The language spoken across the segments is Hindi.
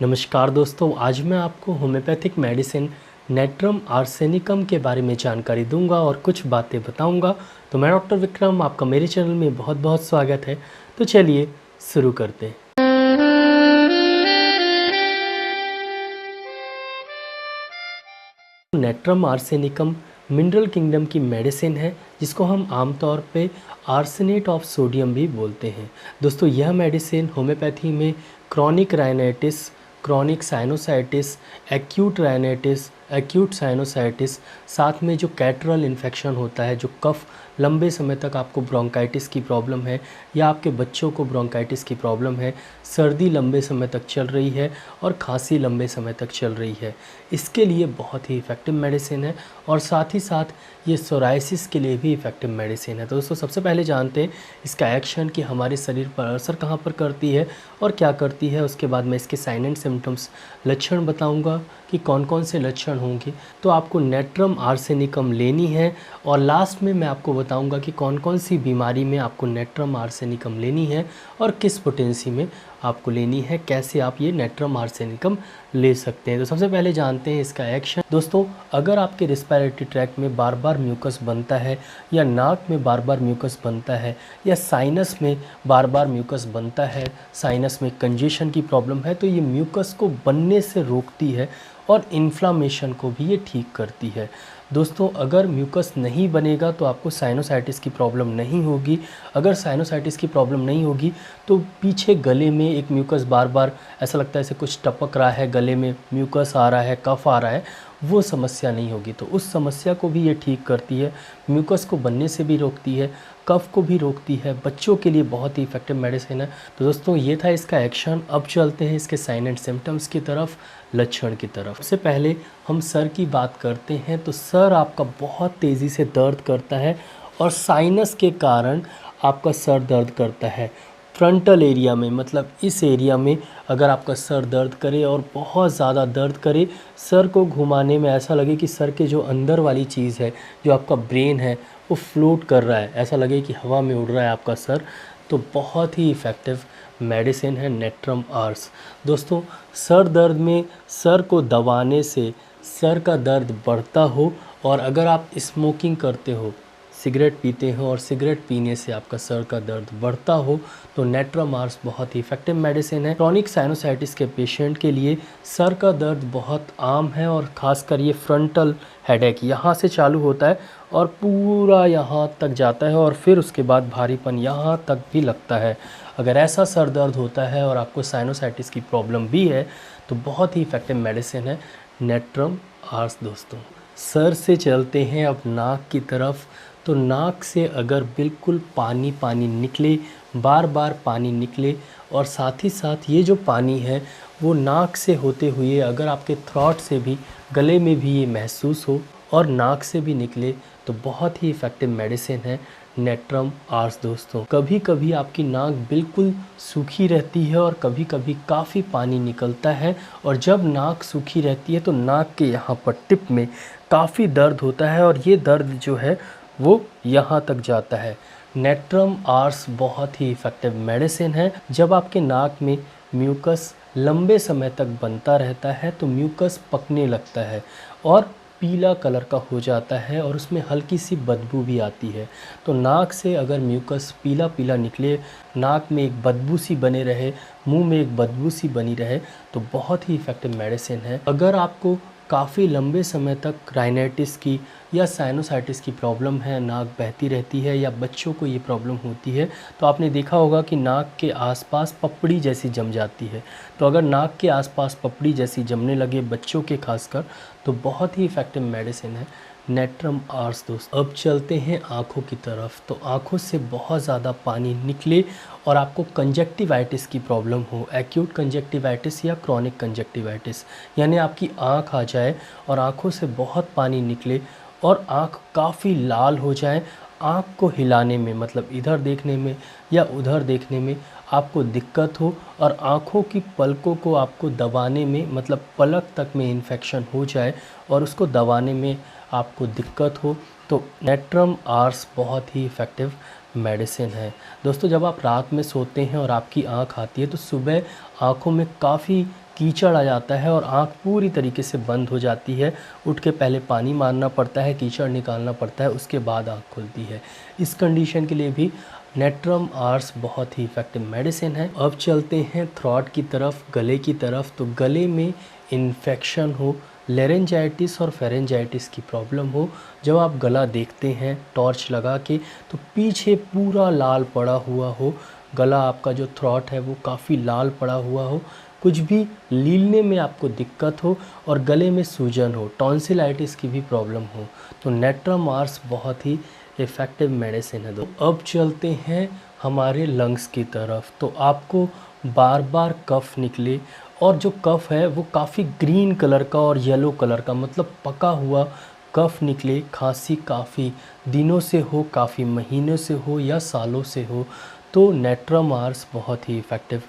नमस्कार दोस्तों, आज मैं आपको होम्योपैथिक मेडिसिन नेट्रम आर्सेनिकम के बारे में जानकारी दूंगा और कुछ बातें बताऊंगा। तो मैं डॉक्टर विक्रम, आपका मेरे चैनल में बहुत बहुत स्वागत है। तो चलिए शुरू करते हैं। नेट्रम आर्सेनिकम मिनरल किंगडम की मेडिसिन है, जिसको हम आमतौर पे आर्सेनेट ऑफ सोडियम भी बोलते हैं। दोस्तों, यह मेडिसिन होम्योपैथी में chronic rhinitis, chronic sinusitis, acute rhinitis, acute sinusitis, साथ में जो कैटरल इन्फेक्शन होता है, जो कफ लंबे समय तक आपको ब्रोंकाइटिस की प्रॉब्लम है या आपके बच्चों को ब्रोंकाइटिस की प्रॉब्लम है, सर्दी लंबे समय तक चल रही है और खांसी लंबे समय तक चल रही है, इसके लिए बहुत ही इफ़ेक्टिव मेडिसिन है। और साथ ही साथ ये सोराइसिस के लिए भी इफ़ेक्टिव मेडिसिन है। तो दोस्तों, सबसे पहले जानते हैं इसका एक्शन कि हमारे शरीर पर असर कहाँ पर करती है और क्या करती है। उसके बाद मैं इसके साइन एंड सिम्टम्स, लक्षण बताऊंगा कि कौन कौन से लक्षण होंगे। तो आपको नेट्रम आर्सेनिकम लेनी है और लास्ट में मैं आपको बताऊंगा कि कौन कौन सी बीमारी में आपको नेट्रम आर्सेनिकम लेनी है और किस पोटेंसी में आपको लेनी है, कैसे आप ये नेट्रम आर्सेनिकम ले सकते हैं। तो सबसे पहले जानते हैं इसका एक्शन। दोस्तों, अगर आपके रिस्पायरेटरी ट्रैक्ट में बार बार म्यूकस बनता है या नाक में बार बार म्यूकस बनता है या साइनस में बार बार म्यूकस बनता है, साइनस में कंजेशन की प्रॉब्लम है, तो ये म्यूकस को बनने से रोकती है और इन्फ्लामेशन को भी ये ठीक करती है। दोस्तों, अगर म्यूकस नहीं बनेगा तो आपको साइनोसाइटिस की प्रॉब्लम नहीं होगी। अगर साइनोसाइटिस की प्रॉब्लम नहीं होगी तो पीछे गले में एक म्यूकस बार बार ऐसा लगता है जैसे कुछ टपक रहा है, गले में म्यूकस आ रहा है, कफ आ रहा है, वो समस्या नहीं होगी। तो उस समस्या को भी ये ठीक करती है, म्यूकस को बनने से भी रोकती है, कफ को भी रोकती है। बच्चों के लिए बहुत ही इफेक्टिव मेडिसिन है। तो दोस्तों, ये था इसका एक्शन। अब चलते हैं इसके साइन एंड सिम्टम्स की तरफ, लक्षण की तरफ। सबसे पहले हम सर की बात करते हैं। तो सर आपका बहुत तेज़ी से दर्द करता है और साइनस के कारण आपका सर दर्द करता है। फ्रंटल एरिया में, मतलब इस एरिया में अगर आपका सर दर्द करे और बहुत ज़्यादा दर्द करे, सर को घुमाने में ऐसा लगे कि सर के जो अंदर वाली चीज़ है, जो आपका ब्रेन है, वो फ्लोट कर रहा है, ऐसा लगे कि हवा में उड़ रहा है आपका सर, तो बहुत ही इफ़ेक्टिव मेडिसिन है नेट्रम आर्स। दोस्तों, सर दर्द में सर को दबाने से सर का दर्द बढ़ता हो और अगर आप स्मोकिंग करते हो, सिगरेट पीते हो और सिगरेट पीने से आपका सर का दर्द बढ़ता हो, तो नेट्रम आर्स बहुत ही इफेक्टिव मेडिसिन है। क्रॉनिक साइनोसाइटिस के पेशेंट के लिए सर का दर्द बहुत आम है और ख़ासकर ये फ्रंटल हेडेक यहाँ से चालू होता है और पूरा यहाँ तक जाता है और फिर उसके बाद भारीपन यहाँ तक भी लगता है। अगर ऐसा सर दर्द होता है और आपको साइनोसाइटिस की प्रॉब्लम भी है तो बहुत ही इफेक्टिव मेडिसिन है नेट्रम आर्स। दोस्तों, सर से चलते हैं अब नाक की तरफ। तो नाक से अगर बिल्कुल पानी पानी निकले, बार बार पानी निकले और साथ ही साथ ये जो पानी है वो नाक से होते हुए अगर आपके थ्रॉट से भी, गले में भी ये महसूस हो और नाक से भी निकले, तो बहुत ही इफ़ेक्टिव मेडिसिन है नेट्रम आर्स। दोस्तों, कभी कभी आपकी नाक बिल्कुल सूखी रहती है और कभी कभी काफ़ी पानी निकलता है, और जब नाक सूखी रहती है तो नाक के यहाँ पर टिप में काफ़ी दर्द होता है और ये दर्द जो है वो यहाँ तक जाता है। नेट्रम आर्स बहुत ही इफ़ेक्टिव मेडिसिन है। जब आपके नाक में म्यूकस लंबे समय तक बनता रहता है तो म्यूकस पकने लगता है और पीला कलर का हो जाता है और उसमें हल्की सी बदबू भी आती है। तो नाक से अगर म्यूकस पीला पीला निकले, नाक में एक बदबू सी बने रहे, मुंह में एक बदबू सी बनी रहे, तो बहुत ही इफ़ेक्टिव मेडिसिन है। अगर आपको काफ़ी लंबे समय तक राइनाइटिस की या साइनोसाइटिस की प्रॉब्लम है, नाक बहती रहती है या बच्चों को ये प्रॉब्लम होती है, तो आपने देखा होगा कि नाक के आसपास पपड़ी जैसी जम जाती है। तो अगर नाक के आसपास पपड़ी जैसी जमने लगे बच्चों के खासकर, तो बहुत ही इफ़ेक्टिव मेडिसिन है नेट्रम आर्स। दोस्तों, अब चलते हैं आँखों की तरफ। तो आँखों से बहुत ज़्यादा पानी निकले और आपको कंजक्टिवाइटिस की प्रॉब्लम हो, एक्यूट कंजक्टिवाइटिस या क्रॉनिक कंजक्टिवाइटिस, यानी आपकी आँख आ जाए और आँखों से बहुत पानी निकले और आँख काफ़ी लाल हो जाए, आँख को हिलाने में, मतलब इधर देखने में या उधर देखने में आपको दिक्कत हो और आँखों की पलकों को आपको दबाने में, मतलब पलक तक में इन्फेक्शन हो जाए और उसको दबाने में आपको दिक्कत हो, तो नेट्रम आर्स बहुत ही इफ़ेक्टिव मेडिसिन है। दोस्तों, जब आप रात में सोते हैं और आपकी आँख आती है तो सुबह आँखों में काफ़ी कीचड़ आ जाता है और आँख पूरी तरीके से बंद हो जाती है। उठ के पहले पानी मारना पड़ता है, कीचड़ निकालना पड़ता है, उसके बाद आँख खुलती है। इस कंडीशन के लिए भी नेट्रम आर्स बहुत ही इफ़ेक्टिव मेडिसिन है। अब चलते हैं थ्रॉट की तरफ, गले की तरफ। तो गले में इन्फेक्शन हो, लेरेंजाइटिस और फेरेंजाइटिस की प्रॉब्लम हो, जब आप गला देखते हैं टॉर्च लगा के तो पीछे पूरा लाल पड़ा हुआ हो, गला आपका जो थ्रॉट है वो काफ़ी लाल पड़ा हुआ हो, कुछ भी लीलने में आपको दिक्कत हो और गले में सूजन हो, टॉन्सिलाइटिस की भी प्रॉब्लम हो, तो नेट्रम आर्स बहुत ही इफ़ेक्टिव मेडिसिन है। तो अब चलते हैं हमारे लंग्स की तरफ। तो आपको बार बार कफ निकले और जो कफ है वो काफ़ी ग्रीन कलर का और येलो कलर का, मतलब पका हुआ कफ निकले, खांसी काफ़ी दिनों से हो, काफ़ी महीनों से हो या सालों से हो, तो नेट्रम आर्स बहुत ही इफ़ेक्टिव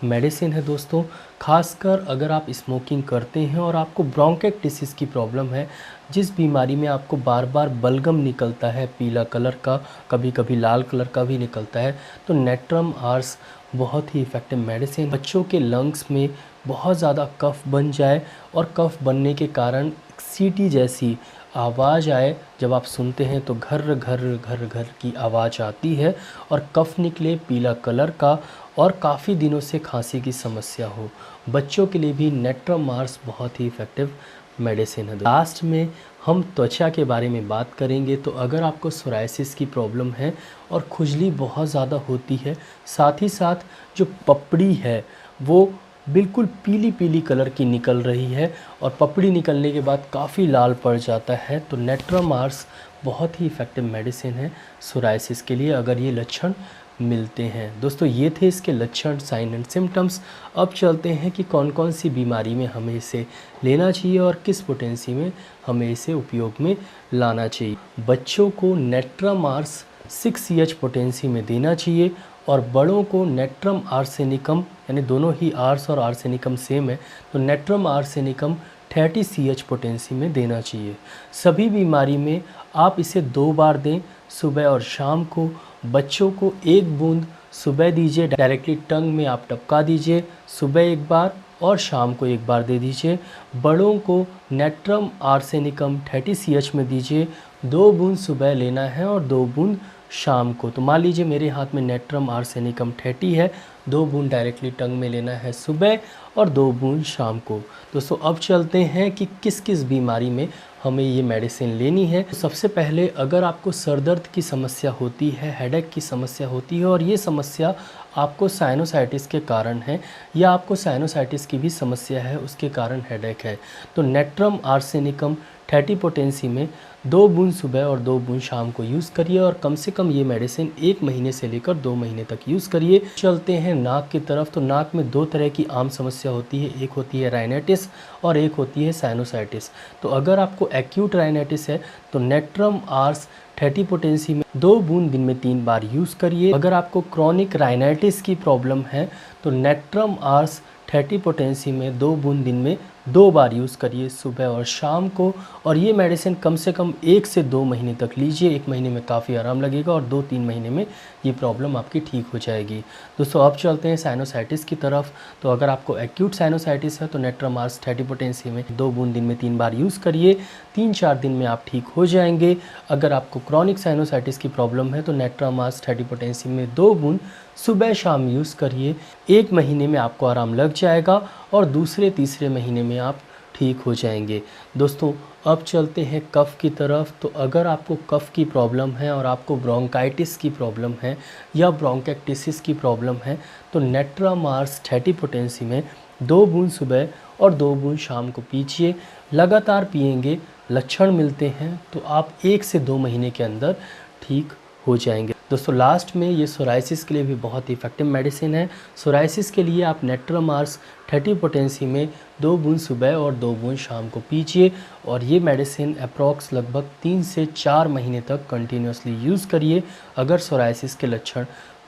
मेडिसिन है दोस्तों। खासकर अगर आप स्मोकिंग करते हैं और आपको ब्रोंकाइटिस की प्रॉब्लम है, जिस बीमारी में आपको बार बार बलगम निकलता है पीला कलर का, कभी कभी लाल कलर का भी निकलता है, तो नेट्रम आर्स बहुत ही इफ़ेक्टिव मेडिसिन। बच्चों के लंग्स में बहुत ज़्यादा कफ बन जाए और कफ बनने के कारण सीटी जैसी आवाज़ आए, जब आप सुनते हैं तो घर घर घर घर की आवाज़ आती है और कफ निकले पीला कलर का और काफ़ी दिनों से खांसी की समस्या हो, बच्चों के लिए भी नेट्रम आर्स बहुत ही इफ़ेक्टिव मेडिसिन है। लास्ट में हम त्वचा के बारे में बात करेंगे। तो अगर आपको सोराइसिस की प्रॉब्लम है और खुजली बहुत ज़्यादा होती है, साथ ही साथ जो पपड़ी है वो बिल्कुल पीली पीली कलर की निकल रही है और पपड़ी निकलने के बाद काफ़ी लाल पड़ जाता है, तो नेट्रम आर्स बहुत ही इफ़ेक्टिव मेडिसिन है सोराइसिस के लिए, अगर ये लक्षण मिलते हैं। दोस्तों ये थे इसके लक्षण, साइन एंड सिम्टम्स। अब चलते हैं कि कौन कौन सी बीमारी में हमें इसे लेना चाहिए और किस पोटेंसी में हमें इसे उपयोग में लाना चाहिए। बच्चों को नेट्रम आर्स 6 पोटेंसी में देना चाहिए और बड़ों को नेट्रम आर्सेनिकम, यानी दोनों ही आर्स और आर्सेनिकम सेम है, तो नेट्रम आर्सेनिकम 30 पोटेंसी में देना चाहिए। सभी बीमारी में आप इसे 2 बार दें, सुबह और शाम को। बच्चों को 1 बूंद सुबह दीजिए, डायरेक्टली टंग में आप टपका दीजिए, सुबह 1 बार और शाम को 1 बार दे दीजिए। बड़ों को नेट्रम आर्सेनिकम 30 में दीजिए, 2 बूंद सुबह लेना है और 2 बूंद शाम को। तो मान लीजिए मेरे हाथ में नेट्रम आर्सेनिकम 30 है, 2 बूंद डायरेक्टली टंग में लेना है सुबह और 2 बूंद शाम को। दोस्तों अब चलते हैं कि किस किस बीमारी में हमें ये मेडिसिन लेनी है। तो सबसे पहले अगर आपको सर दर्द की समस्या होती है, हेडेक की समस्या होती है और ये समस्या आपको साइनोसाइटिस के कारण है या आपको साइनोसाइटिस की भी समस्या है, उसके कारण हेडेक है, तो नेट्रम आर्सेनिकम 30 पोटेंसी में 2 बूंद सुबह और 2 बूंद शाम को यूज़ करिए और कम से कम ये मेडिसिन 1 महीने से लेकर 2 महीने तक यूज़ करिए। चलते हैं नाक की तरफ। तो नाक में 2 तरह की आम समस्या होती है, एक होती है राइनाइटिस और एक होती है साइनोसाइटिस। तो अगर आपको एक्यूट राइनाइटिस है तो नेट्रम आर्स 30 पोटेंसी में 2 बूंद दिन में 3 बार यूज़ करिए। अगर आपको क्रॉनिक राइनाइटिस की प्रॉब्लम है तो नेट्रम आर्स 30 पोटेंसी में 2 बूंद दिन में 2 बार यूज़ करिए, सुबह और शाम को। और ये मेडिसिन कम से कम 1 से 2 महीने तक लीजिए। 1 महीने में काफ़ी आराम लगेगा और 2-3 महीने में ये प्रॉब्लम आपकी ठीक हो जाएगी। दोस्तों अब चलते हैं साइनोसाइटिस की तरफ। तो अगर आपको एक्यूट साइनोसाइटिस है तो नेट्रम आर्स 30 पोटेंसी में 2 बूंद दिन में 3 बार यूज़ करिए, 3-4 दिन में आप ठीक हो जाएंगे। अगर आपको क्रॉनिक साइनोसाइटिस की प्रॉब्लम है तो नेट्रम आर्स 30 पोटेंसी में 2 बूंद सुबह शाम यूज़ करिए, 1 महीने में आपको आराम लग जाएगा और दूसरे तीसरे महीने में आप ठीक हो जाएंगे। दोस्तों अब चलते हैं कफ़ की तरफ। तो अगर आपको कफ़ की प्रॉब्लम है और आपको ब्रोंकाइटिस की प्रॉब्लम है या ब्रोंकाइटिस की प्रॉब्लम है तो नेट्रम आर्स 30 पोटेंसी में 2 बूंद सुबह और 2 बूंद शाम को पीजिए। लगातार पिएंगे, लक्षण मिलते हैं तो आप 1 से 2 महीने के अंदर ठीक हो जाएंगे। दोस्तों लास्ट में ये सोराइसिस के लिए भी बहुत ही इफेक्टिव मेडिसिन है। सोराइसिस के लिए आप नेट्रम आर्स 30 पोटेंसी में 2 बूंद सुबह और 2 बूंद शाम को पीजिए और ये मेडिसिन अप्रॉक्स लगभग 3 से 4 महीने तक कंटिन्यूसली यूज़ करिए। अगर सोराइसिस के लक्षण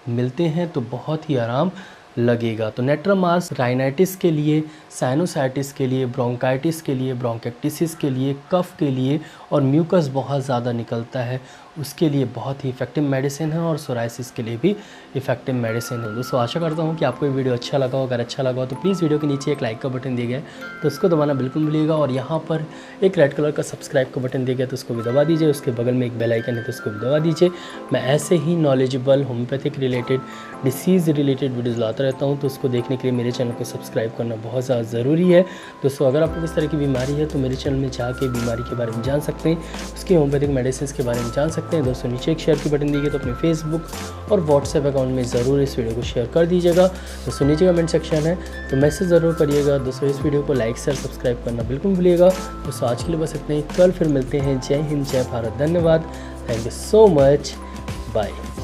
मिलते हैं तो बहुत ही आराम लगेगा। तो नेट्रम आर्स राइनाइटिस के लिए, साइनोसाइटिस के लिए, ब्रोंकाइटिस के लिए, ब्रोंकाइटिस के लिए, कफ़ के लिए और म्यूकस बहुत ज़्यादा निकलता है उसके लिए बहुत ही इफ़ेक्टिव मेडिसिन है और सोराइसिस के लिए भी इफ़ेक्टिव मेडिसिन है। दोस्तों आशा करता हूँ कि आपको ये वीडियो अच्छा लगा हो। अगर अच्छा लगा हो तो प्लीज़ वीडियो के नीचे एक लाइक का बटन दिया गया है तो उसको दबाना बिल्कुल मत भूलिएगा, और यहाँ पर एक रेड कलर का सब्सक्राइब का बटन दिया गया तो उसको भी दबा दीजिए। उसके बगल में एक बेल आइकन है तो उसको भी दबा दीजिए। मैं ऐसे ही knowledgeable homeopathic related, disease related videos लाता रहता हूँ, तो उसको देखने के लिए मेरे चैनल को सब्सक्राइब करना बहुत ज़्यादा ज़रूरी है। दोस्तों अगर आपको किस तरह की बीमारी है तो मेरे चैनल में जाके बीमारी के बारे में जान सकते हैं, उसके होम्योपैथिक मेडिसिन के बारे में जान सकते हैं। दोस्तों नीचे एक शेयर की बटन दी गई तो अपने फेसबुक और व्हाट्सएप अकाउंट में ज़रूर इस वीडियो को शेयर कर दीजिएगा। दोस्तों नीचे कमेंट सेक्शन है तो मैसेज ज़रूर करिएगा। दोस्तों इस वीडियो को लाइक शेयर सब्सक्राइब करना बिल्कुल मत भूलिएगा। दोस्तों आज के लिए बस इतना ही, कल फिर मिलते हैं। जय हिंद, जय भारत, धन्यवाद, thank you so much, bye.